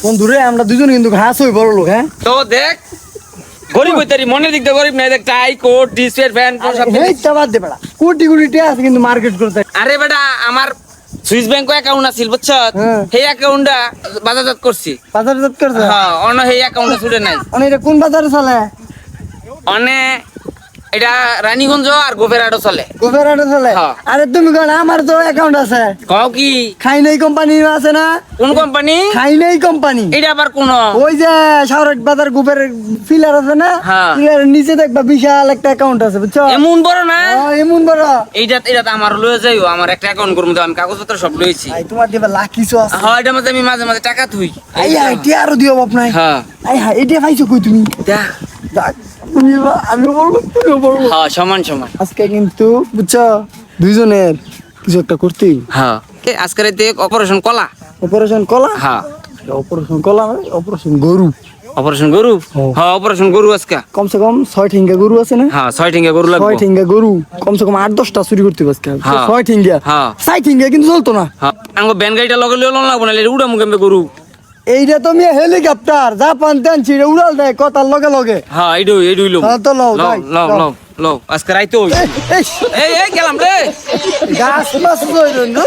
বন্ধুরে আমরা দুজন কিন্তু ঘাস হই বড় লোক। হ্যাঁ তো দেখ গরিব হইতারি মনে দিক গরিব নাই দেখ টাই কোট টি-শার্ট ফ্যান সব। এই চাবাদ দে বেটা, কোটি কোটি টাকা আছে কিন্তু মার্কেট করতে। আরে বেটা আমার সুইস ব্যাংক অ্যাকাউন্ট আছিল বুঝছ, হ্যাঁ। সেই অ্যাকাউন্টটা বাজারজাত করছি। বাজারজাত করছে? হ্যাঁ অন্য সেই অ্যাকাউন্টটা ছুটে নাই। মানে এটা কোন বাজারে চলে? অনে এটা রানীগঞ্জ আর গোবেরহাটও চলে। গোবেরহাটে চলে? হ্যাঁ। আরে তুমি কোন, আমার তো অ্যাকাউন্ট আছে। কও কি খাই নাই কোম্পানি আছে না? কোন কোম্পানি? খাই নাই কোম্পানি। এটা আবার কোন? ওই যে শাহরট বাজার গোবের ফিলার আছে না? হ্যাঁ। ফিলারের নিচে দেখবা বিশাল একটা অ্যাকাউন্ট আছে বুঝছো? এমন বড় না? এমন বড়। এটা তো আমার লয়ে যাইও, আমার একটা অ্যাকাউন্ট করবো তো, আমি কাগজপত্র সব লইছি। ভাই তোমার দিবা লাকি সো আছে। হ্যাঁ এটা মধ্যে আমি মাঝে মাঝে টাকা থুই। আই হাই টিয়া আরো দিও বাপ নাই। হ্যাঁ আই হাই এটা পাইছো কই তুমি? দেখ যাক, আমি বলবো তুমিও বলবো। হ্যাঁ সমান সমান। আজকে কিন্তু বুঝছো দুইজনের কিছু একটা করতেই। হ্যাঁ আজকে রাতে অপারেশন কলা। অপারেশন কলা? হ্যাঁ অপারেশন কলা মানে অপারেশন গরু। অপারেশন গরু। ও। হ্যাঁ অপারেশন গরু আজকে। কমসে কম 6 ঠিঙ্গা গরু আছে না? হ্যাঁ 6 ঠিঙ্গা গরু লাগবে। 6 ঠিঙ্গা গরু কমসে কম 8-10টা চুরি করতে হবে আজকে। হ্যাঁ। 6 ঠিঙ্গা। হ্যাঁ। 6 ঠিঙ্গা কিন্তু চলতো না। হ্যাঁ আঙ্গো ব্যান গাড়িটা লগে লইলো লাগবো না, উড়া মুখে গরু। এইটা তো মিয়া হেলিকপ্টার জাপান টানছি উড়াল দেয় কথার লগে লগে। হ্যাঁ এইডুই লও। হ্যাঁ তো লও লও ভাই লও লও লও আজকে রাইতো। এই এই গেলাম রে। গাছ মাছ ধরুন না।